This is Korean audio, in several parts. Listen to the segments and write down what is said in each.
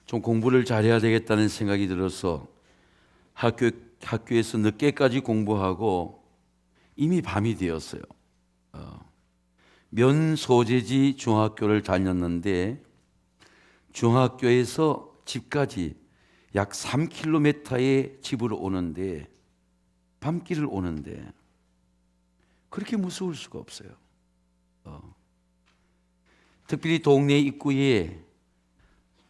좀 공부를 잘해야 되겠다는 생각이 들어서 학교에서 늦게까지 공부하고 이미 밤이 되었어요. 면소재지 중학교를 다녔는데 중학교에서 집까지 약 3km의 집으로 오는데 밤길을 오는데 그렇게 무서울 수가 없어요. 특별히 동네 입구에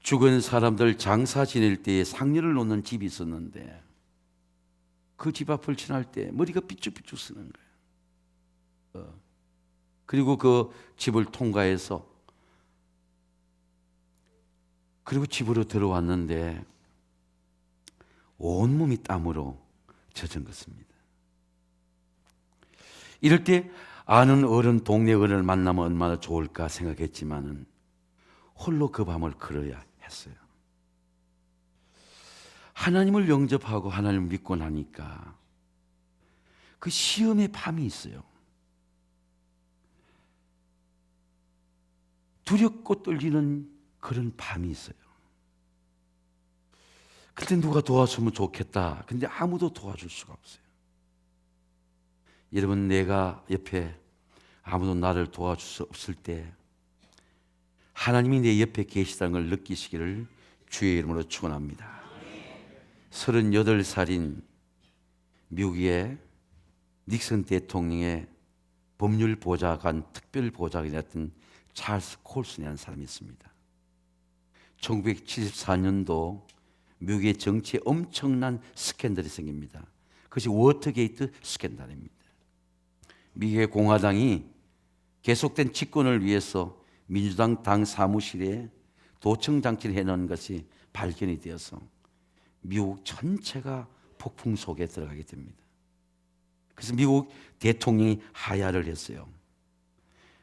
죽은 사람들 장사 지낼 때에 상류를 놓는 집이 있었는데 그 집 앞을 지날 때 머리가 삐죽삐죽 쓰는 거예요. 그리고 그 집을 통과해서 그리고 집으로 들어왔는데 온몸이 땀으로 젖은 것입니다. 이럴 때 아는 어른, 동네 어른을 만나면 얼마나 좋을까 생각했지만은 홀로 그 밤을 걸어야 했어요. 하나님을 영접하고 하나님을 믿고 나니까 그 시험의 밤이 있어요. 두렵고 떨리는 그런 밤이 있어요. 그때 누가 도와주면 좋겠다. 근데 아무도 도와줄 수가 없어요. 여러분, 내가 옆에 아무도 나를 도와줄 수 없을 때 하나님이 내 옆에 계시다는 걸 느끼시기를 주의 이름으로 축원합니다. 38살인 미국의 닉슨 대통령의 법률 보좌관, 특별 보좌관이었던 찰스 콜슨이라는 사람이 있습니다. 1974년도 미국의 정치에 엄청난 스캔들이 생깁니다. 그것이 워터게이트 스캔들입니다. 미국의 공화당이 계속된 집권을 위해서 민주당 당 사무실에 도청 장치를 해놓은 것이 발견이 되어서 미국 전체가 폭풍 속에 들어가게 됩니다. 그래서 미국 대통령이 하야를 했어요.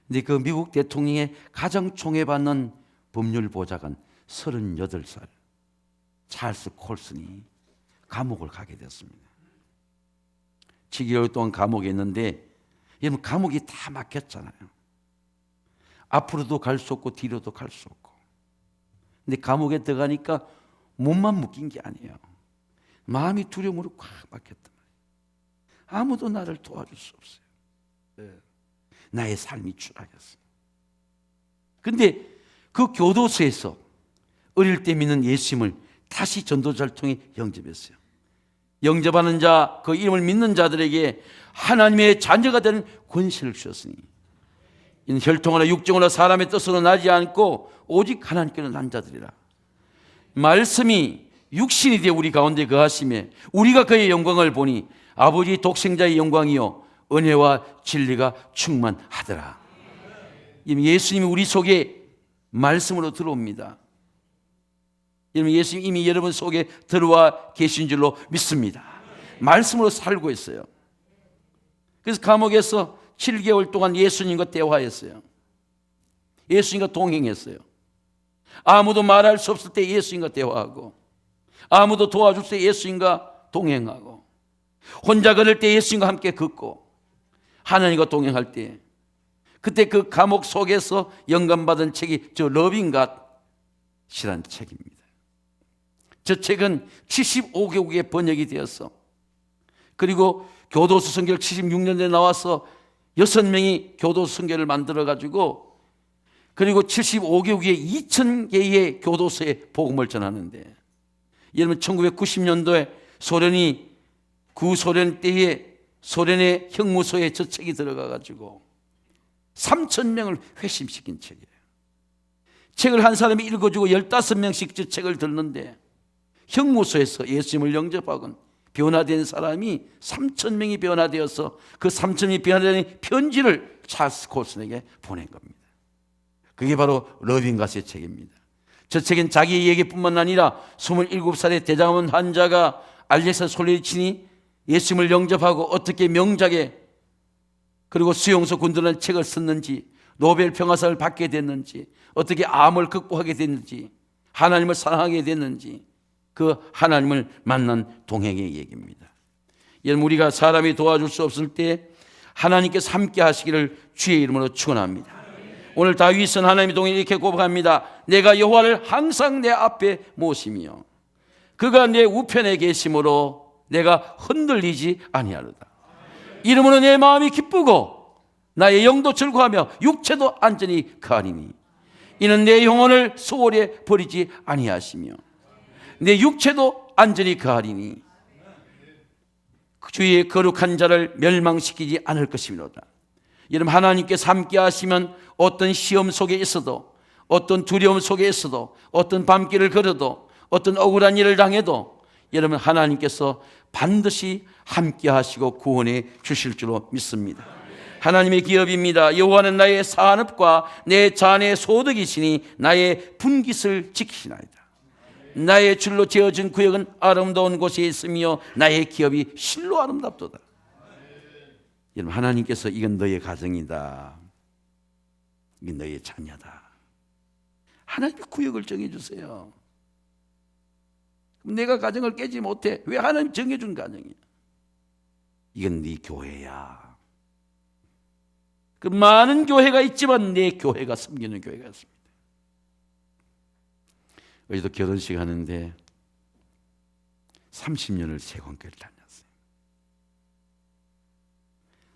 근데 그 미국 대통령의 가장 총애받는 법률보좌관 38살 찰스 콜슨이 감옥을 가게 됐습니다. 7개월 동안 감옥에 있는데 여러분, 감옥이 다 막혔잖아요. 앞으로도 갈 수 없고 뒤로도 갈 수 없고. 근데 감옥에 들어가니까 몸만 묶인 게 아니에요. 마음이 두려움으로 꽉 막혔단 말이에요. 아무도 나를 도와줄 수 없어요. 나의 삶이 추락했어요. 근데 그 교도소에서 어릴 때 믿는 예수님을 다시 전도자를 통해 영접했어요. 영접하는 자, 그 이름을 믿는 자들에게 하나님의 자녀가 되는 권세를 주셨으니 이는 혈통하나 육정하나 사람의 뜻으로 나지 않고 오직 하나님께로 난 자들이라. 말씀이 육신이 되어 우리 가운데 거하심에 우리가 그의 영광을 보니 아버지 독생자의 영광이요 은혜와 진리가 충만하더라. 이미 예수님이 우리 속에 말씀으로 들어옵니다. 예수님이 이미 여러분 속에 들어와 계신 줄로 믿습니다. 말씀으로 살고 있어요. 그래서 감옥에서 7개월 동안 예수님과 대화했어요. 예수님과 동행했어요. 아무도 말할 수 없을 때 예수님과 대화하고, 아무도 도와줄 때 예수님과 동행하고, 혼자 걸을 때 예수님과 함께 걷고, 하나님과 동행할 때, 그때 그 감옥 속에서 영감받은 책이 저 러빙 갓이라는 책입니다. 저 책은 75개국에 번역이 되어서, 그리고 교도소 선교를 76년에 나와서 6명이 교도소 선교를 만들어가지고, 그리고 75개국에 2,000개의 교도소에 복음을 전하는데, 여러분 1990년도에 소련이 구소련 때에 소련의 형무소에 저 책이 들어가가지고 3,000명을 회심시킨 책이에요. 책을 한 사람이 읽어주고 15명씩 저 책을 듣는데 형무소에서 예수님을 영접하고 변화된 사람이 3,000명이 변화되어서 그 3,000명이 변화된 편지를 찰스 콜슨에게 보낸 겁니다. 그게 바로 러빙 갓의 책입니다. 저 책은 자기 얘기뿐만 아니라 27살의 대장암 환자가 알렉산 솔리치니 예수님을 영접하고 어떻게 명작에 그리고 수용소 군도라는 책을 썼는지, 노벨 평화상을 받게 됐는지, 어떻게 암을 극복하게 됐는지, 하나님을 사랑하게 됐는지, 그 하나님을 만난 동행의 얘기입니다. 여러분, 우리가 사람이 도와줄 수 없을 때 하나님께서 함께 하시기를 주의 이름으로 축원합니다. 오늘 다윗은 하나님의 동에 이렇게 고백합니다. 내가 여호와를 항상 내 앞에 모시며 그가 내 우편에 계심으로 내가 흔들리지 아니하리다. 이러므로 내 마음이 기쁘고 나의 영도 즐거하며 육체도 안전히 가리니 이는 내 영혼을 소홀히 버리지 아니하시며 내 육체도 안전히 가리니 주의 거룩한 자를 멸망시키지 않을 것이미로다. 여러분, 하나님께서 함께 하시면 어떤 시험 속에 있어도, 어떤 두려움 속에 있어도, 어떤 밤길을 걸어도, 어떤 억울한 일을 당해도 여러분, 하나님께서 반드시 함께 하시고 구원해 주실 줄로 믿습니다. 하나님의 기업입니다. 여호와는 나의 산업과 내 잔의 소득이시니 나의 분깃을 지키시나이다. 나의 줄로 지어진 구역은 아름다운 곳에 있으며 나의 기업이 실로 아름답도다. 여러분, 하나님께서 이건 너의 가정이다, 이건 너의 자녀다. 하나님의 구역을 정해주세요. 내가 가정을 깨지 못해. 왜 하나님 정해준 가정이야? 이건 네 교회야. 그 많은 교회가 있지만 내 교회가 섬기는 교회가 있습니다. 어제도 결혼식 하는데 30년을 세관교회를 다녔어요.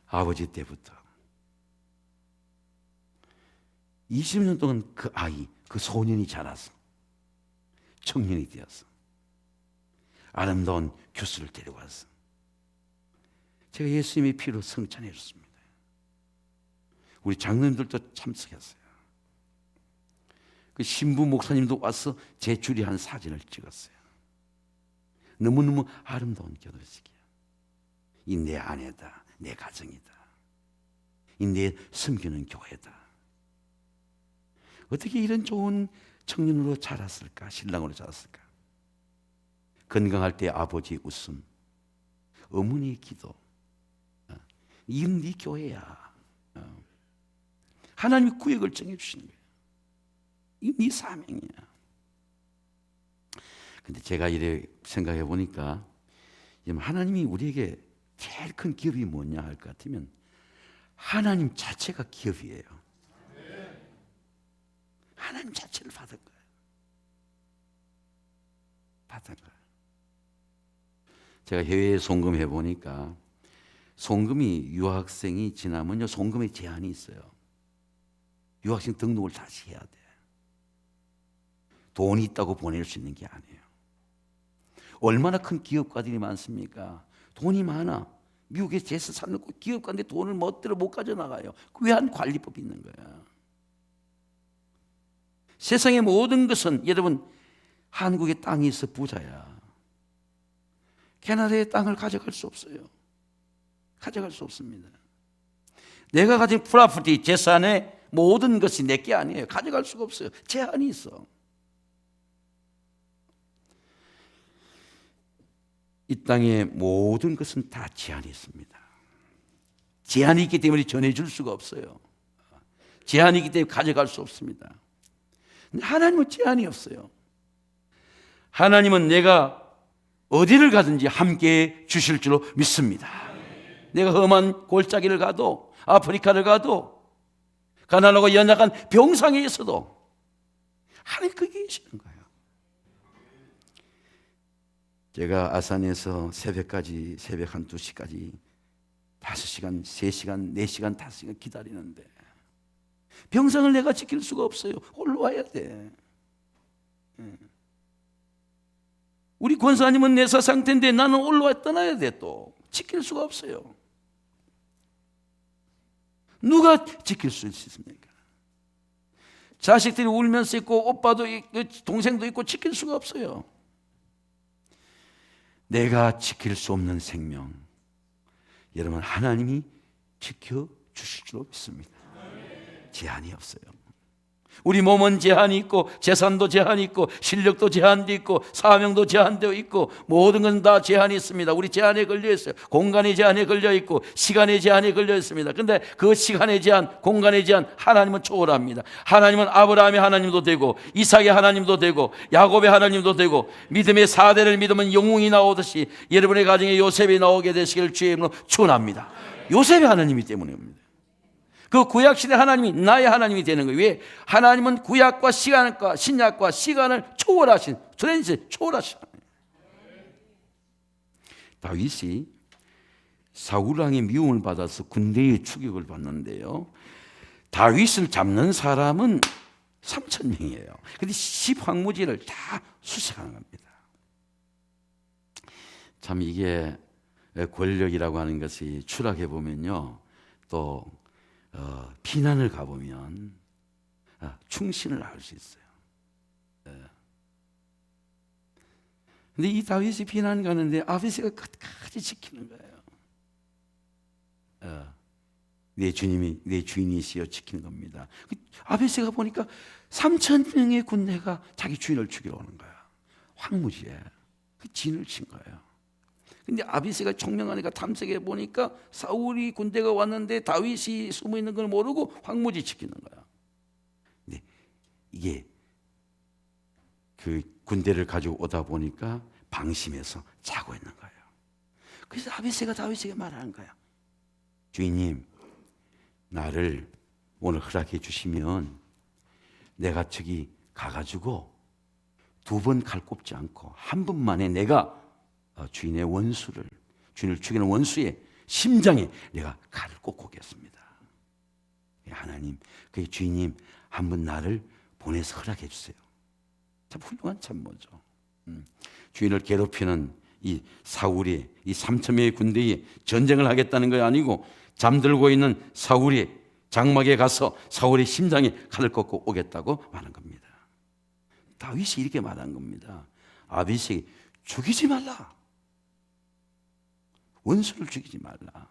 아버지 때부터 20년 동안 그 아이, 그 소년이 자라서 청년이 되어서 아름다운 교수를 데려와서 제가 예수님의 피로 성찬해 줬습니다. 우리 장로님들도 참석했어요. 그 신부 목사님도 와서 제 주리한 사진을 찍었어요. 너무너무 아름다운 결혼식이야. 이 내 아내다, 내 가정이다, 이 내 섬기는 교회다. 어떻게 이런 좋은 청년으로 자랐을까? 신랑으로 자랐을까? 건강할 때 아버지의 웃음, 어머니의 기도, 이건 네 교회야. 하나님이 구역을 정해주시는 거예요. 이게 네 사명이야. 근데 제가 이래 생각해 보니까 하나님이 우리에게 제일 큰 기업이 뭐냐 할 것 같으면 하나님 자체가 기업이에요. 하나님 자체를 받은 거예요. 받은 거예요. 제가 해외에 송금해 보니까 송금이 유학생이 지나면요, 송금에 제한이 있어요. 유학생 등록을 다시 해야 돼. 돈이 있다고 보낼 수 있는 게 아니에요. 얼마나 큰 기업가들이 많습니까? 돈이 많아. 미국에 재산 놓고 기업가인데 돈을 멋대로 못 가져나가요. 그 외한 관리법이 있는 거야. 세상의 모든 것은 여러분, 한국의 땅이 있어 부자야. 캐나다의 땅을 가져갈 수 없어요. 가져갈 수 없습니다. 내가 가진 프로퍼티, 재산의 모든 것이 내게 아니에요. 가져갈 수가 없어요. 제한이 있어. 이 땅의 모든 것은 다 제한이 있습니다. 제한이 있기 때문에 전해줄 수가 없어요. 제한이 있기 때문에 가져갈 수 없습니다. 하나님은 제한이 없어요. 하나님은 내가 어디를 가든지 함께 주실 줄로 믿습니다. 내가 험한 골짜기를 가도, 아프리카를 가도, 가난하고 연약한 병상에 있어도 하나님 거기 계시는 거예요. 제가 아산에서 새벽까지, 새벽 한 2시까지 5시간, 3시간, 4시간, 5시간 기다리는데 병상을 내가 지킬 수가 없어요. 올라와야 돼. 우리 권사님은 내사 상태인데 나는 올라와 떠나야 돼. 또 지킬 수가 없어요. 누가 지킬 수 있습니까? 자식들이 울면서 있고 오빠도 있고 동생도 있고 지킬 수가 없어요. 내가 지킬 수 없는 생명, 여러분 하나님이 지켜주실 줄 믿습니다. 제한이 없어요. 우리 몸은 제한이 있고 재산도 제한이 있고 실력도 제한도 있고 사명도 제한되어 있고 모든 건 다 제한이 있습니다. 우리 제한에 걸려 있어요. 공간의 제한에 걸려 있고 시간의 제한에 걸려 있습니다. 그런데 그 시간의 제한, 공간의 제한 하나님은 초월합니다. 하나님은 아브라함의 하나님도 되고 이삭의 하나님도 되고 야곱의 하나님도 되고 믿음의 4대를 믿으면 영웅이 나오듯이 여러분의 가정에 요셉이 나오게 되시길 주의 이름으로 축원합니다. 요셉의 하나님이 때문입니다. 그 구약시대 하나님이 나의 하나님이 되는 거예요. 왜? 하나님은 구약과 시간과 신약과 시간을 초월하신, 트랜스 초월하신 하나님. 다윗이 사울왕의 미움을 받아서 군대의 추격을 받는데요, 다윗을 잡는 사람은 3,000명이에요. 그런데 10황무지를 다 수색하는 겁니다. 참 이게 권력이라고 하는 것이 추락해 보면요, 또 피난을 가보면 충신을 할 수 있어요. 근데 이 다윗이 피난 가는데 아비새가 끝까지 지키는 거예요. 내 주님이, 내 주인이시여 지키는 겁니다. 아비새가 보니까 3,000명의 군대가 자기 주인을 죽이러 오는 거야. 황무지에 그 진을 친 거예요. 근데 아비새가 총명하니까 탐색해 보니까 사울이 군대가 왔는데 다윗이 숨어 있는 걸 모르고 황무지 지키는 거야. 근데 이게 그 군대를 가지고 오다 보니까 방심해서 자고 있는 거예요. 그래서 아비새가 다윗에게 말하는 거야. 주인님, 나를 오늘 허락해 주시면 내가 저기 가가지고 2번 칼 꼽지 않고 한 번만에 내가 주인의 원수를, 주인을 죽이는 원수의 심장에 내가 칼을 꽂고 오겠습니다. 하나님, 그 주인님, 한번 나를 보내서 허락해 주세요. 참 훌륭한 참모죠. 주인을 괴롭히는 이 사울이 이 3,000명의 군대에 전쟁을 하겠다는 게 아니고 잠들고 있는 사울이 장막에 가서 사울의 심장에 칼을 꽂고 오겠다고 말한 겁니다. 다윗이 이렇게 말한 겁니다. 아비새에게 죽이지 말라. 원수를 죽이지 말라.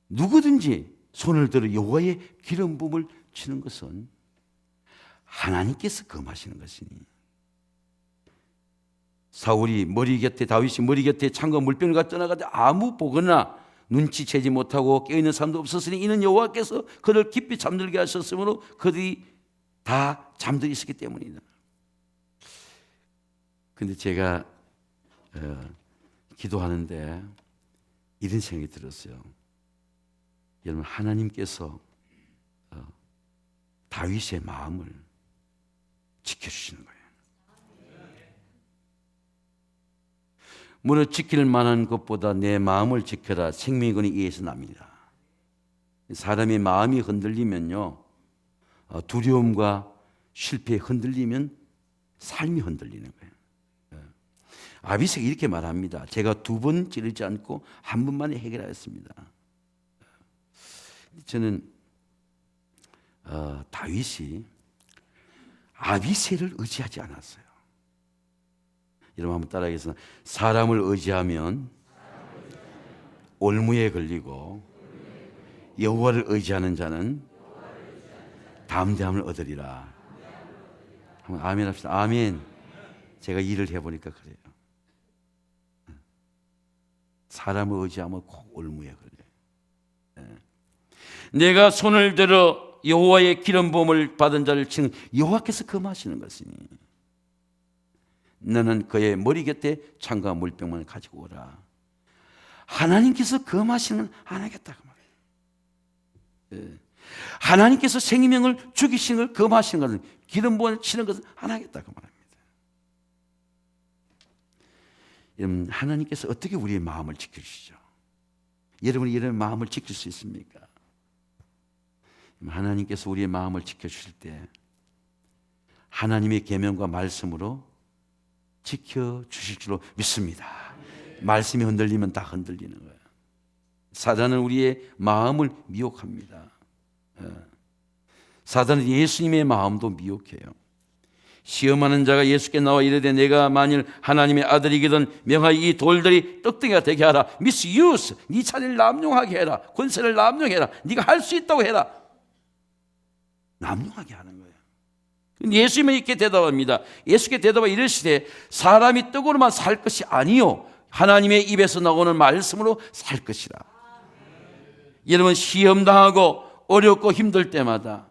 누구든지 손을 들어 여호와의 기름 부음을 치는 것은 하나님께서 금하시는 것이니, 사울이 머리 곁에, 다윗이 머리 곁에 창과 물병을 갖다 떠나가되 아무 보거나 눈치채지 못하고 깨어있는 사람도 없었으니 이는 여호와께서 그를 깊이 잠들게 하셨으므로 그들이 다 잠들어 있었기 때문이다. 근데 제가 기도하는데 이런 생각이 들었어요. 여러분, 하나님께서 다윗의 마음을 지켜주시는 거예요. 무릇 지킬 만한 것보다 내 마음을 지켜라. 생명의 근이 이에서 납니다. 사람의 마음이 흔들리면요, 두려움과 실패에 흔들리면 삶이 흔들리는 거예요. 아비새가 이렇게 말합니다. 제가 2번 찌르지 않고 한 번만에 해결하였습니다. 저는 다윗이 아비새를 의지하지 않았어요. 여러분 한번 따라하겠습니다. 사람을 의지하면 올무에 걸리고 여호와를 의지하는 자는 담대함을 얻으리라. 한번 아멘 합시다. 아멘. 제가 일을 해보니까 그래요. 사람을 의지하면 꼭 올무에 걸려요. 내가 손을 들어 여호와의 기름 부음을 받은 자를 치는 여호와께서 금하시는 것이니 너는 그의 머리 곁에 창과 물병만 가지고 오라. 하나님께서 금하시는 안 하겠다 그 말이에요. 하나님께서 생명을 죽이시는 걸 금하시는 것은, 기름 부음을 치는 것은 안 하겠다 그 말입니다. 여러분, 하나님께서 어떻게 우리의 마음을 지켜주시죠? 여러분이 이런 마음을 지킬 수 있습니까? 하나님께서 우리의 마음을 지켜주실 때 하나님의 계명과 말씀으로 지켜주실 줄로 믿습니다. 말씀이 흔들리면 다 흔들리는 거예요. 사단은 우리의 마음을 미혹합니다. 사단은 예수님의 마음도 미혹해요. 시험하는 자가 예수께 나와 이르되 내가 만일 하나님의 아들이거든 명하여 이 돌들이 떡덩이가 되게 하라. misuse, 네 차례를 남용하게 해라. 권세를 남용해라. 네가 할 수 있다고 해라. 남용하게 하는 거예요. 예수님은 이렇게 대답합니다. 예수께 대답하 이르시되 사람이 떡으로만 살 것이 아니요 하나님의 입에서 나오는 말씀으로 살 것이라. 여러분, 시험당하고 어렵고 힘들 때마다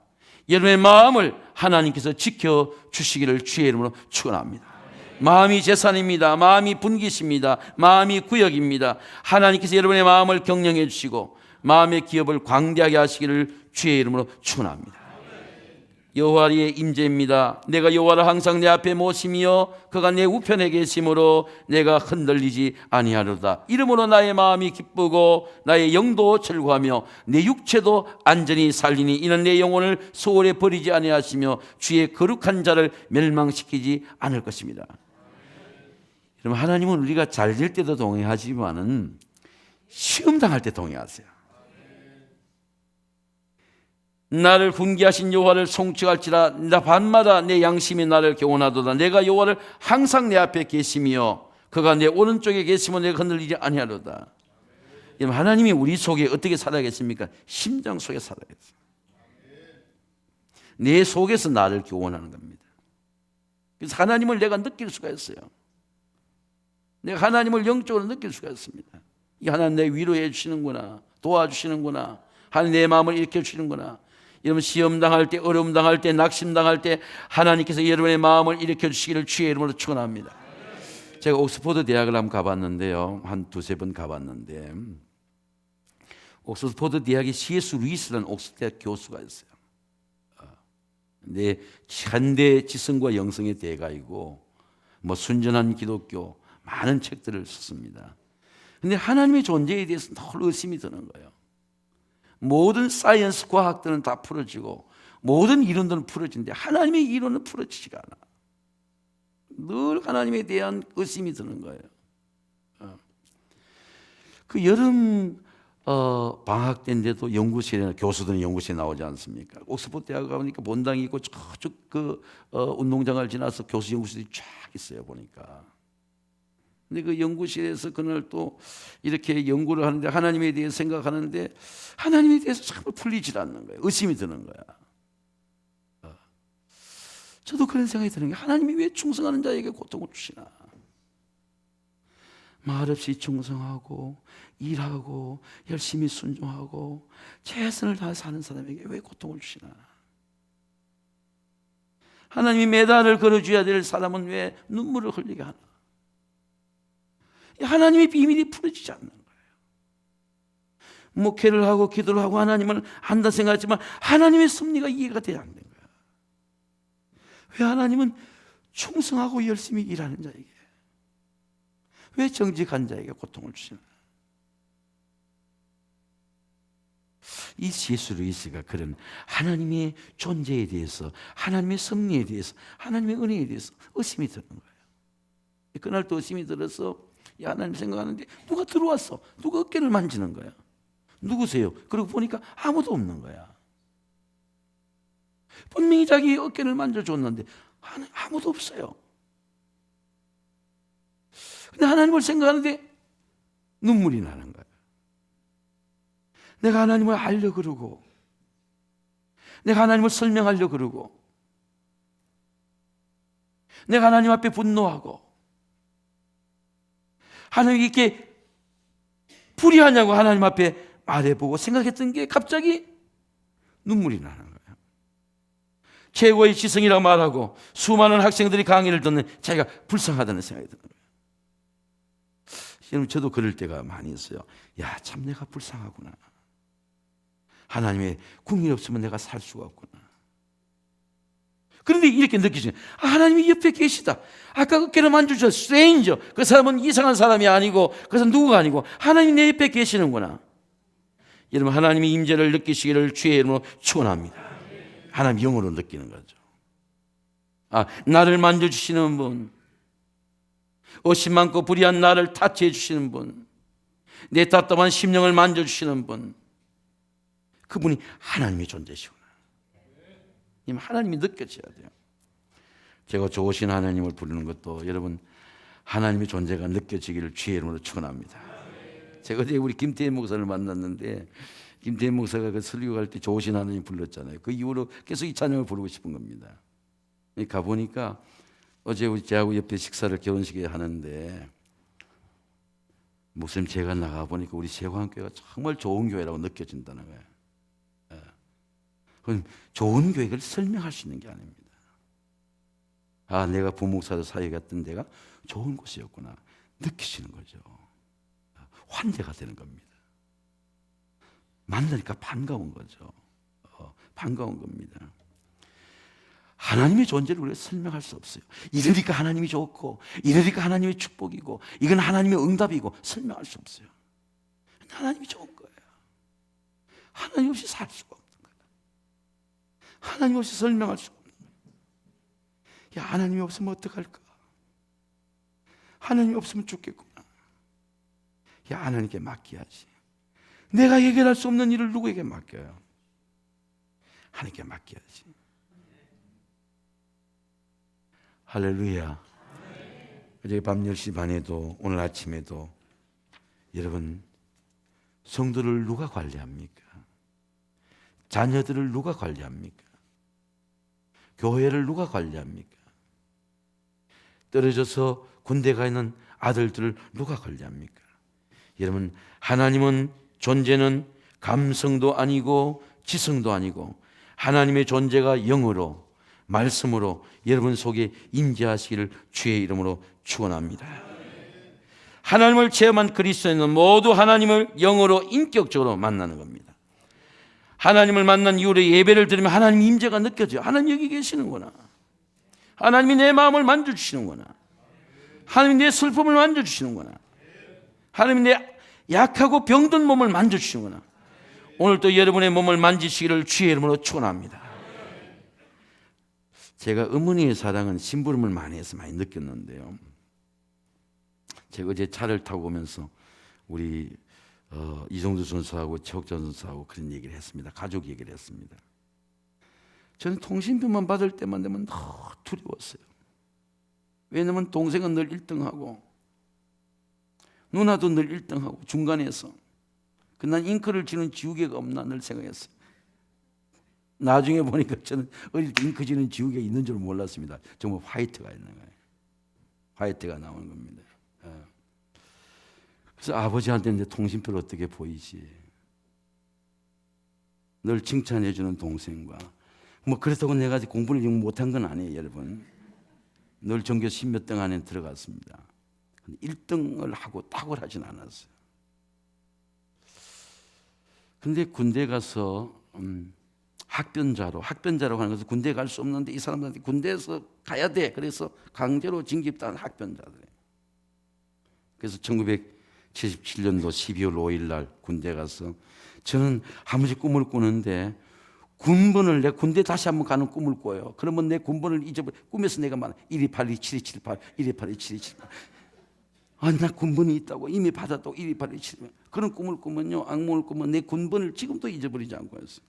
여러분의 마음을 하나님께서 지켜주시기를 주의 이름으로 축원합니다. 마음이 재산입니다. 마음이 분깃입니다. 마음이 구역입니다. 하나님께서 여러분의 마음을 경영해 주시고 마음의 기업을 광대하게 하시기를 주의 이름으로 축원합니다. 여호와의 임재입니다. 내가 여호와를 항상 내 앞에 모시며 그가 내 우편에 계심으로 내가 흔들리지 아니하리로다. 이름으로 나의 마음이 기쁘고 나의 영도 즐거하며 내 육체도 안전히 살리니 이는 내 영혼을 소홀히 버리지 아니하시며 주의 거룩한 자를 멸망시키지 않을 것입니다. 여러분, 하나님은 우리가 잘 될 때도 동행하지만은 시험 당할 때 동행하세요. 나를 훈계하신 여호와를 송축할지라 나 밤마다 내 양심이 나를 교훈하도다. 내가 여호와를 항상 내 앞에 계시며 그가 내 오른쪽에 계시면 내가 흔들리지 아니하리로다. 하나님이 우리 속에 어떻게 살아계십니까? 심장 속에 살아계세요. 내 속에서 나를 교훈하는 겁니다. 그래서 하나님을 내가 느낄 수가 있어요. 내가 하나님을 영적으로 느낄 수가 있습니다. 이 하나님 내 위로해 주시는구나, 도와주시는구나, 하나님 내 마음을 일으켜 주시는구나. 여러분, 시험 당할 때, 어려움 당할 때, 낙심 당할 때 하나님께서 여러분의 마음을 일으켜 주시기를 주의 이름으로 축원합니다. 제가 옥스퍼드 대학을 한번 가봤는데요, 한 두세 번 가봤는데 옥스퍼드 대학에 C.S. 루이스라는 옥스퍼드 대학 교수가 있어요. 근데 현대 지성과 영성의 대가이고 순전한 기독교 많은 책들을 썼습니다. 근데 하나님의 존재에 대해서 늘 의심이 드는 거예요. 모든 사이언스 과학들은 다 풀어지고 모든 이론들은 풀어지는데 하나님의 이론은 풀어지지가 않아. 늘 하나님에 대한 의심이 드는 거예요. 그 여름 방학 때인데도 연구실에, 교수들은 연구실에 나오지 않습니까? 옥스퍼드 대학 가보니까 본당이 있고 저쪽 운동장을 지나서 교수 연구실이 쫙 있어요, 보니까. 근데 그 연구실에서 그날 또 이렇게 연구를 하는데 하나님에 대해 생각하는데 하나님에 대해서 정말 풀리질 않는 거예요. 의심이 드는 거야. 저도 그런 생각이 드는 게, 하나님이 왜 충성하는 자에게 고통을 주시나? 말없이 충성하고 일하고 열심히 순종하고 최선을 다해 사는 사람에게 왜 고통을 주시나? 하나님이 메달을 걸어줘야 될 사람은 왜 눈물을 흘리게 하나? 하나님의 비밀이 풀어지지 않는 거예요. 목회를 하고 기도를 하고 하나님을 한다 생각하지만 하나님의 섭리가 이해가 되지 않는 거예요. 왜 하나님은 충성하고 열심히 일하는 자에게, 왜 정직한 자에게 고통을 주시나? 이 C.S. 루이스가 그런 하나님의 존재에 대해서, 하나님의 섭리에 대해서, 하나님의 은혜에 대해서 의심이 드는 거예요. 그날 또 의심이 들어서 하나님 생각하는데 누가 들어왔어. 누가 어깨를 만지는 거야. 누구세요? 그러고 보니까 아무도 없는 거야. 분명히 자기 어깨를 만져줬는데 아무도 없어요. 근데 하나님을 생각하는데 눈물이 나는 거야. 내가 하나님을 알려 그러고, 내가 하나님을 설명하려 그러고, 내가 하나님 앞에 분노하고, 하나님 이렇게 불의하냐고 하나님 앞에 말해보고 생각했던 게 갑자기 눈물이 나는 거예요. 최고의 지성이라고 말하고 수많은 학생들이 강의를 듣는 자기가 불쌍하다는 생각이 드는 거예요. 여러분, 저도 그럴 때가 많이 있어요. 야, 참 내가 불쌍하구나. 하나님의 국리 없으면 내가 살 수가 없구나. 그런데 이렇게 느끼시죠. 하나님이 옆에 계시다. 아까 어깨를 만져주셨 스트레인저. 그 사람은 이상한 사람이 아니고, 그 사람은 누구가 아니고 하나님이 내 옆에 계시는구나. 여러분, 하나님의 임재를 느끼시기를 주의 이름으로 축원합니다. 하나님 영으로 느끼는 거죠. 나를 만져주시는 분, 의심 많고 불의한 나를 타치해 주시는 분, 내 답답한 심령을 만져주시는 분, 그분이 하나님의 존재시구나. 하나님이 느껴져야 돼요. 제가 좋으신 하나님을 부르는 것도 여러분, 하나님의 존재가 느껴지기를 주의 이름으로 축원합니다. 제가 어제 우리 김태현 목사를 만났는데, 김태현 목사가 그 설교할 때 좋으신 하나님 불렀잖아요. 그 이후로 계속 이 찬양을 부르고 싶은 겁니다. 가보니까 어제 우리 저하고 옆에 식사를 결혼식에 하는데, 목사님 제가 나가보니까 우리 세관교회가 정말 좋은 교회라고 느껴진다는 거예요. 그건 좋은 교회를 설명할 수 있는 게 아닙니다. 아, 내가 부목사로 사역에 갔던 데가 좋은 곳이었구나 느끼시는 거죠. 환대가 되는 겁니다. 만나니까 반가운 거죠. 반가운 겁니다. 하나님의 존재를 우리가 설명할 수 없어요. 이러니까 하나님이 좋고, 이러니까 하나님의 축복이고, 이건 하나님의 응답이고 설명할 수 없어요. 하나님이 좋은 거예요. 하나님 없이 살 수가 없는 거예요. 하나님 없이 설명할 수가 없는 거예요. 야, 하나님이 없으면 어떡할까? 하나님이 없으면 죽겠구나. 야, 하나님께 맡겨야지. 내가 해결할 수 없는 일을 누구에게 맡겨요? 하나님께 맡겨야지. 할렐루야. 어제 밤 10시 반에도 오늘 아침에도 여러분, 성도를 누가 관리합니까? 자녀들을 누가 관리합니까? 교회를 누가 관리합니까? 떨어져서 군대 가 있는 아들들을 누가 관리합니까? 여러분, 하나님은 존재는 감성도 아니고 지성도 아니고 하나님의 존재가 영으로 말씀으로 여러분 속에 임재하시기를 주의 이름으로 축원합니다. 하나님을 체험한 그리스도인은 모두 하나님을 영으로 인격적으로 만나는 겁니다. 하나님을 만난 이후로 예배를 드리면 하나님 임재가 느껴져요. 하나님 여기 계시는구나. 하나님이 내 마음을 만져주시는구나. 하나님이 내 슬픔을 만져주시는구나. 하나님이 내 약하고 병든 몸을 만져주시는구나. 오늘도 여러분의 몸을 만지시기를 주의 이름으로 축원합니다. 제가 어머니의 사랑은 심부름을 많이 해서 많이 느꼈는데요, 제가 어제 차를 타고 오면서 우리 이종두 선수하고 최옥전 선수하고 그런 얘기를 했습니다. 가족 얘기를 했습니다. 저는 통신비만 받을 때만 되면 너무 두려웠어요. 왜냐하면 동생은 늘 1등하고 누나도 늘 1등하고 중간에서 난 잉크를 지는 지우개가 없나 늘 생각했어요. 나중에 보니까 저는 어릴 때 잉크 지는 지우개가 있는 줄 몰랐습니다. 정말 화이트가 있는 거예요. 화이트가 나오는 겁니다. 그래서 아버지한테 이제 통신표를 어떻게 보이지? 늘 칭찬해 주는 동생과 뭐 그렇다고 내가 공부를 못한 건 아니에요, 여러분. 늘 전교 10몇 등 안에 들어갔습니다. 1등을 하고 탁월하진 않았어요. 근데 군대 가서 학변자로 하는 것은 군대에 갈 수 없는데 이 사람들한테 군대에서 가야 돼. 그래서 강제로 징집단 학변자들. 그래서 1977년도 12월 5일 날 군대 가서 저는 아무지 꿈을 꾸는데 군번을 내 군대 다시 한번 가는 꿈을 꿔요. 그러면 내 군번을 잊어버려. 꿈에서 내가 말 128, 7278, 128, 7278. 아니, 나 군번이 있다고 이미 받았다고 128, 278. 그런 꿈을 꾸면요, 악몽을 꾸면 내 군번을 지금도 잊어버리지 않고 했어요.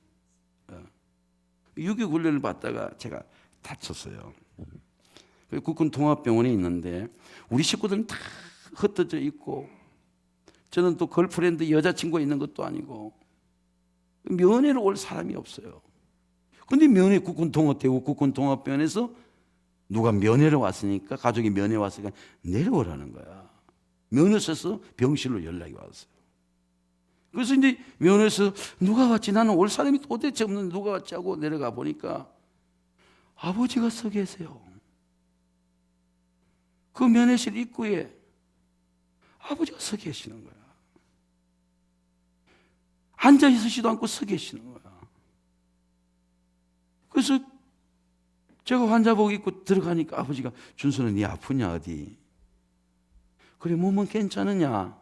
6.25 훈련을 받다가 제가 다쳤어요. 국군 통합병원에 있는데 우리 식구들은 다 흩어져 있고 저는 또 걸프렌드 여자친구가 있는 것도 아니고 면회를 올 사람이 없어요. 그런데 면회 국군 통합 대구 국군 통합병원에서 누가 면회를 왔으니까 가족이 면회 왔으니까 내려오라는 거야. 면회소에서 병실로 연락이 왔어요. 그래서 이제 면회에서 누가 왔지? 나는 올 사람이 도대체 없는데 누가 왔지 하고 내려가 보니까 아버지가 서 계세요. 그 면회실 입구에 아버지가 서 계시는 거야. 앉아 있으시도 않고 서 계시는 거야. 그래서 제가 환자복 입고 들어가니까 아버지가 준수는 네 아프냐 어디? 그래 몸은 괜찮으냐?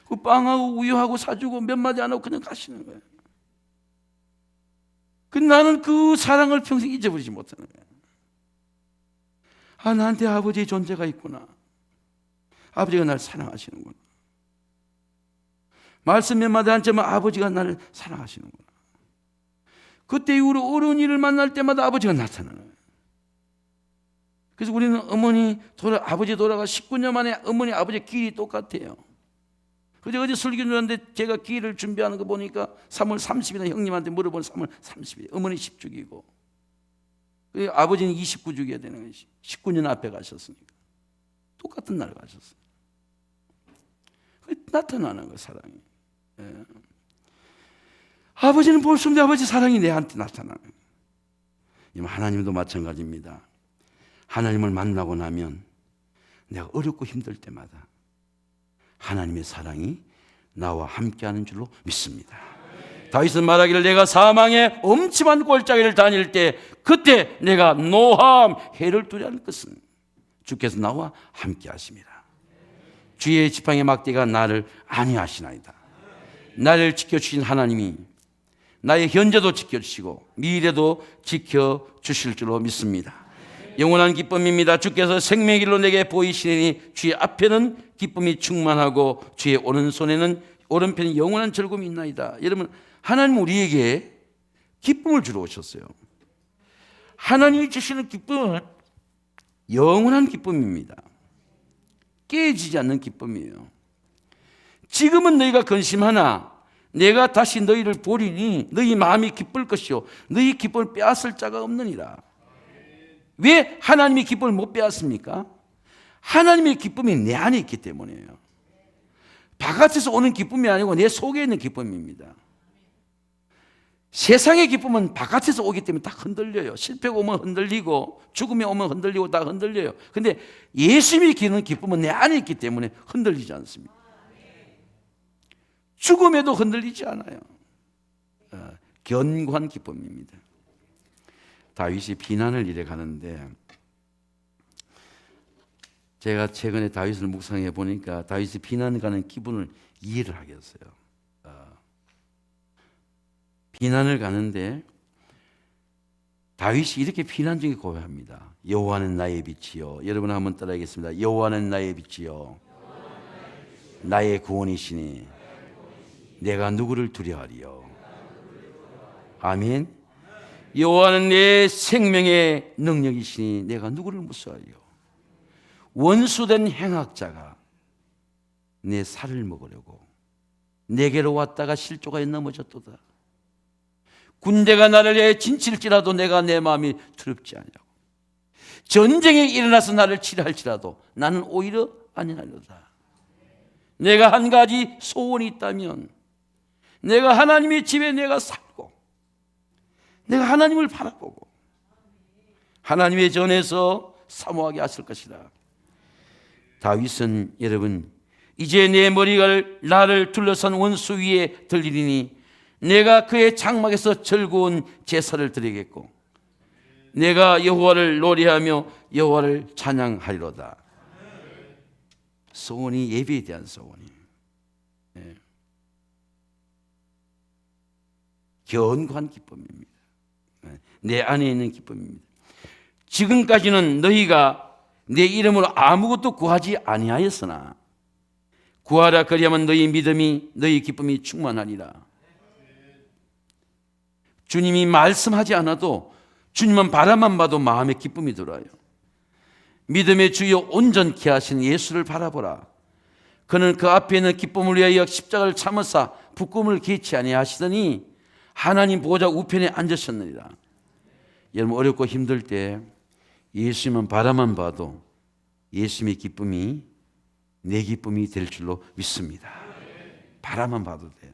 그 빵하고 우유하고 사주고 몇 마디 안 하고 그냥 가시는 거예요. 근데 나는 그 사랑을 평생 잊어버리지 못하는 거예요. 아, 나한테 아버지의 존재가 있구나. 아버지가 나를 사랑하시는구나. 말씀 몇 마디 안 하지만 아버지가 나를 사랑하시는구나. 그때 이후로 어려운 일을 만날 때마다 아버지가 나타나는 거예요. 그래서 우리는 아버지 돌아가 19년 만에 어머니 아버지 길이 똑같아요. 그래서 어제 설교 중인데 제가 기회를 준비하는 거 보니까 3월 30일에 형님한테 물어본 3월 30일 어머니 10주기고 아버지는 29주기가 되는 것이 19년 앞에 가셨으니까 똑같은 날 가셨어요. 나타나는 거예요, 사랑이. 아버지는 볼 수 없는데 아버지 사랑이 내한테 나타나는 거예요. 하나님도 마찬가지입니다. 하나님을 만나고 나면 내가 어렵고 힘들 때마다 하나님의 사랑이 나와 함께하는 줄로 믿습니다. 다윗은 말하기를 내가 사망의 엄침한 골짜기를 다닐 때 그때 내가 노함 해를 두려워하는 것은 주께서 나와 함께 하십니다. 주의 지팡이 막대가 나를 안위하시나이다. 나를 지켜주신 하나님이 나의 현재도 지켜주시고 미래도 지켜주실 줄로 믿습니다. 영원한 기쁨입니다. 주께서 생명의 길로 내게 보이시니 주의 앞에는 기쁨이 충만하고 주의 오른편에 영원한 즐거움이 있나이다. 여러분, 하나님 우리에게 기쁨을 주러 오셨어요. 하나님이 주시는 기쁨은 영원한 기쁨입니다. 깨지지 않는 기쁨이에요. 지금은 너희가 근심하나 내가 다시 너희를 보리니 너희 마음이 기쁠 것이요 너희 기쁨을 빼앗을 자가 없느니라. 왜 하나님의 기쁨을 못 빼앗습니까? 하나님의 기쁨이 내 안에 있기 때문이에요. 바깥에서 오는 기쁨이 아니고 내 속에 있는 기쁨입니다. 세상의 기쁨은 바깥에서 오기 때문에 다 흔들려요. 실패가 오면 흔들리고 죽음이 오면 흔들리고 다 흔들려요. 근데 예수님이 기는 기쁨은 내 안에 있기 때문에 흔들리지 않습니다. 죽음에도 흔들리지 않아요. 견고한 기쁨입니다. 다윗이 비난을 일해 가는데 제가 최근에 다윗을 묵상해 보니까 다윗이 비난 가는 기분을 이해를 하겠어요. 비난을 가는데 다윗이 이렇게 비난 중에 고백합니다. 여호와는 나의 빛이요. 여러분 한번 따라하겠습니다. 여호와는 나의 빛이요 나의 구원이시니 내가 누구를 두려워하리요. 아멘. 여호와는 내 생명의 능력이시니 내가 누구를 무서워하리요. 원수된 행악자가 내 살을 먹으려고 내게로 왔다가 실족하여 넘어졌도다. 군대가 나를 위해 진칠지라도 내가 내 마음이 두렵지 아니하고 전쟁이 일어나서 나를 치료할지라도 나는 오히려 안전하리로다. 내가 한 가지 소원이 있다면 내가 하나님의 집에 내가 살고 내가 하나님을 바라보고 하나님의 전에서 사모하게 하실 것이다. 다윗은 여러분 이제 내 머리가 나를 둘러싼 원수 위에 들리리니 내가 그의 장막에서 즐거운 제사를 드리겠고 내가 여호와를 노래하며 여호와를 찬양하리로다. 소원이 예배에 대한 소원이에요. 네. 견고한 기쁨입니다. 내 안에 있는 기쁨입니다. 지금까지는 너희가 내 이름으로 아무것도 구하지 아니하였으나 구하라 그리하면 너희 믿음이 너희 기쁨이 충만하리라. 주님이 말씀하지 않아도 주님만 바라만 봐도 마음에 기쁨이 들어요. 믿음의 주여 온전케 하신 예수를 바라보라. 그는 그 앞에 있는 기쁨을 위하여 십자가를 참으사 부끄러움을 개치 아니하시더니 하나님 보좌 우편에 앉으셨느니라. 여러분 어렵고 힘들 때 예수님만 바라만 봐도 예수님의 기쁨이 내 기쁨이 될 줄로 믿습니다. 바라만 봐도 돼요.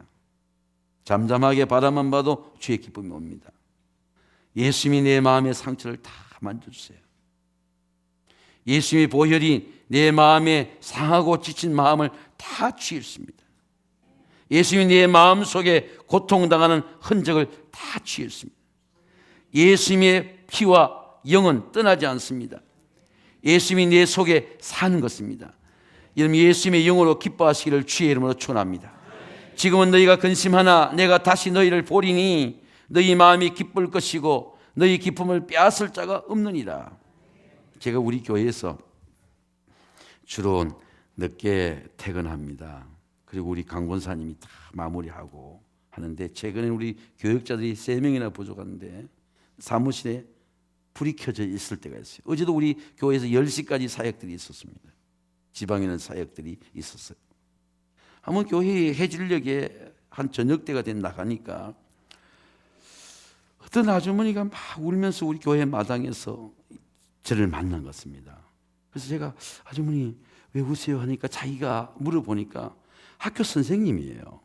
잠잠하게 바라만 봐도 주의 기쁨이 옵니다. 예수님이 내 마음의 상처를 다 만져주세요. 예수님의 보혈이 내 마음에 상하고 지친 마음을 다 치유했습니다. 예수님이 내 마음속에 고통당하는 흔적을 다 치유했습니다. 예수님의 피와 영은 떠나지 않습니다. 예수님이 내 속에 사는 것입니다. 여러분 예수님의 영으로 기뻐하시기를 주의 이름으로 축원합니다. 지금은 너희가 근심하나 내가 다시 너희를 보리니 너희 마음이 기쁠 것이고 너희 기쁨을 빼앗을 자가 없느니라. 제가 우리 교회에서 주로 늦게 퇴근합니다. 그리고 우리 강권사님이 다 마무리하고 하는데 최근에 우리 교역자들이 3명이나 부족한데 사무실에 불이 켜져 있을 때가 있어요. 어제도 우리 교회에서 10시까지 사역들이 있었습니다. 지방에 있는 사역들이 있었어요. 한번 교회 해질녘에 한 저녁 때가 된 나가니까 어떤 아주머니가 막 울면서 우리 교회 마당에서 저를 만난 것 같습니다. 그래서 제가 아주머니 왜 우세요 하니까 자기가 물어보니까 학교 선생님이에요.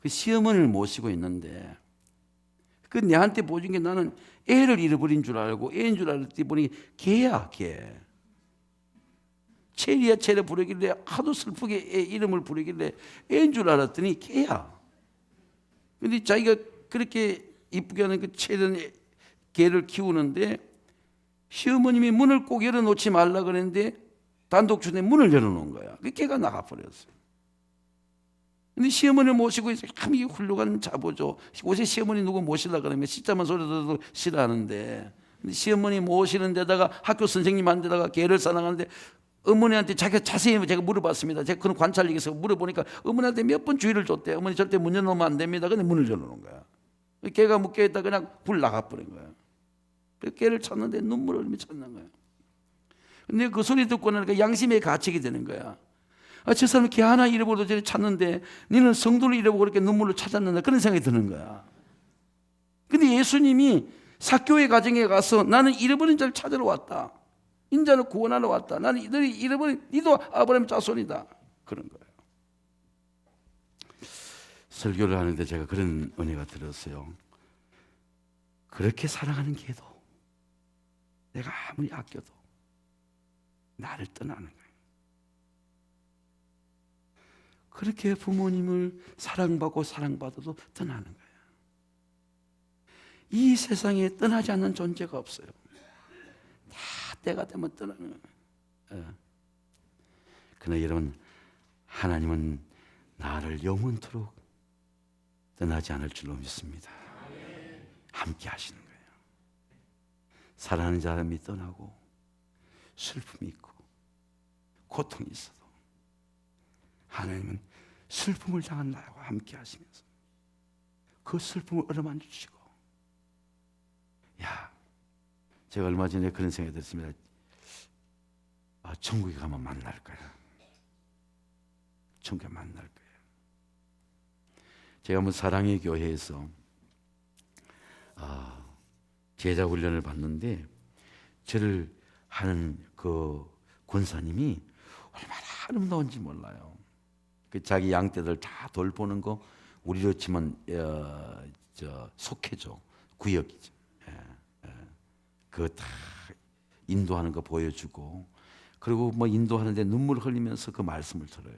그 시어머니를 모시고 있는데 그 내한테 보여준 게 나는 애를 잃어버린 줄 알고 애인 줄 알았더니 보니 개야, 개. 체리야 체리 부르길래 하도 슬프게 애 이름을 부르길래 애인 줄 알았더니 개야. 근데 자기가 그렇게 이쁘게 하는 그 체리는 개를 키우는데 시어머님이 문을 꼭 열어놓지 말라 그랬는데 단독 주택 문을 열어놓은 거야. 그 개가 나가버렸어요. 근데 시어머니를 모시고 있어요. 참 이게 훌륭한 자보죠. 옷에 시어머니 누구 모시려고 그러면 씻자만 소리 들어도 싫어하는데, 근데 시어머니 모시는 데다가 학교 선생님한테다가 개를 사랑하는데 어머니한테 자기가 자세히 제가 물어봤습니다. 제가 그런 관찰력이 있어서 물어보니까 어머니한테 몇 번 주의를 줬대요. 어머니 절대 문 열어놓으면 안 됩니다. 근데 문을 열어놓은 거야. 개가 묶여있다 그냥 불 나가버린 거야. 그 개를 찾는데 눈물을 흘리며 찾는 거야. 근데 그 소리 듣고 나니까 양심의 가책이 되는 거야. 저 사람이 개 하나 잃어버려도 저리 찾는데 너는 성도를 잃어보고 그렇게 눈물로 찾았는데, 그런 생각이 드는 거야. 근데 예수님이 삭개오의 가정에 가서 나는 잃어버린 자를 찾으러 왔다. 인자를 구원하러 왔다. 나는 너희 잃어버린 니도 아브라함의 자손이다. 그런 거예요. 설교를 하는데 제가 그런 은혜가 들었어요. 그렇게 사랑하는 개도 내가 아무리 아껴도 나를 떠나는 거예요. 그렇게 부모님을 사랑받고 사랑받아도 떠나는 거예요. 이 세상에 떠나지 않는 존재가 없어요. 다 때가 되면 떠나는 거예요. 그러나 여러분, 하나님은 나를 영원토록 떠나지 않을 줄로 믿습니다. 함께 하시는 거예요. 사랑하는 사람이 떠나고 슬픔이 있고 고통이 있어도 하나님은 슬픔을 당한 나와 함께 하시면서 그 슬픔을 어루만져 주시고, 제가 얼마 전에 그런 생각이 들었습니다. 천국에 가면 만날 거야. 천국에 만날 거예요. 제가 한번 사랑의 교회에서 제자 훈련을 받는데 저를 하는 그 권사님이 얼마나 아름다운지 몰라요. 그 자기 양떼들 다 돌보는 거 우리로 치면 속해죠. 구역이죠. 그거 다 인도하는 거 보여주고, 그리고 뭐 인도하는데 눈물 흘리면서 그 말씀을 들어요.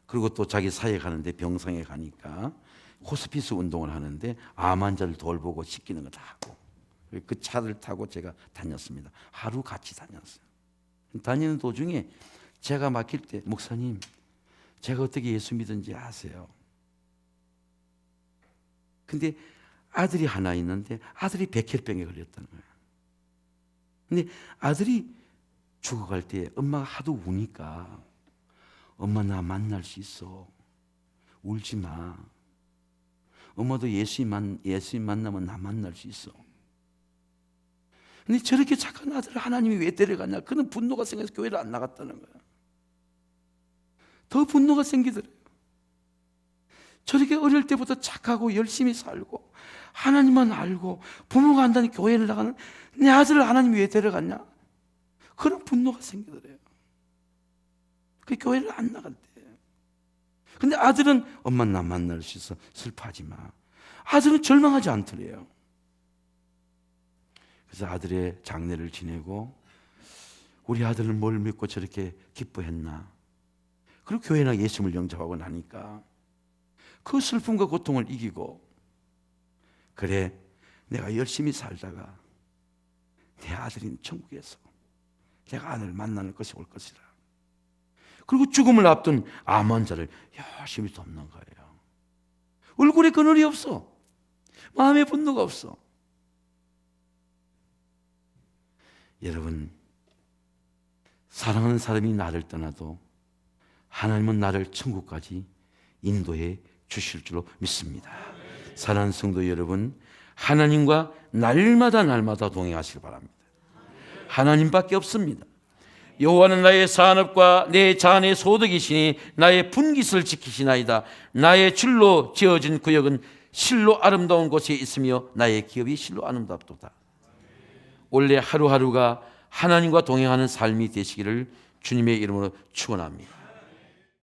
그리고 또 자기 사역하는데 병상에 가니까 호스피스 운동을 하는데 암 환자를 돌보고 씻기는 거 다 하고, 그 차를 타고 제가 다녔습니다. 하루 같이 다녔어요. 다니는 도중에 제가 막힐 때, 목사님, 제가 어떻게 예수 믿은지 아세요? 근데 아들이 하나 있는데 아들이 백혈병에 걸렸다는 거예요. 근데 아들이 죽어갈 때 엄마가 하도 우니까, 엄마 나 만날 수 있어, 울지 마, 엄마도 예수님 만나면 나 만날 수 있어. 근데 저렇게 착한 아들을 하나님이 왜 데려갔냐, 그런 분노가 생겨서 교회를 안 나갔다는 거야. 더 분노가 생기더래요. 저렇게 어릴 때부터 착하고 열심히 살고 하나님만 알고 부모가 한다는 교회를 나가는 내 아들을 하나님이 왜 데려갔냐, 그런 분노가 생기더래요. 그 교회를 안 나갔대. 근데 아들은 엄마 나 만날 수 있어, 슬퍼하지 마. 아들은 절망하지 않더래요. 그래서 아들의 장례를 지내고, 우리 아들은 뭘 믿고 저렇게 기뻐했나. 그리고 교회나 예수님을 영접하고 나니까 그 슬픔과 고통을 이기고, 그래 내가 열심히 살다가 내 아들인 천국에서 내가 아들을 만나는 것이 올 것이라. 그리고 죽음을 앞둔 암 환자를 열심히 돕는 거예요. 얼굴에 그늘이 없어. 마음에 분노가 없어. 여러분, 사랑하는 사람이 나를 떠나도 하나님은 나를 천국까지 인도해 주실 줄로 믿습니다. 사랑하는 성도 여러분, 하나님과 날마다 동행하시기 바랍니다. 하나님밖에 없습니다. 여호와는 나의 산업과 내 자녀의 소득이시니 나의 분깃을 지키시나이다. 나의 줄로 지어진 구역은 실로 아름다운 곳에 있으며 나의 기업이 실로 아름답도다. 원래 하루하루가 하나님과 동행하는 삶이 되시기를 주님의 이름으로 축원합니다.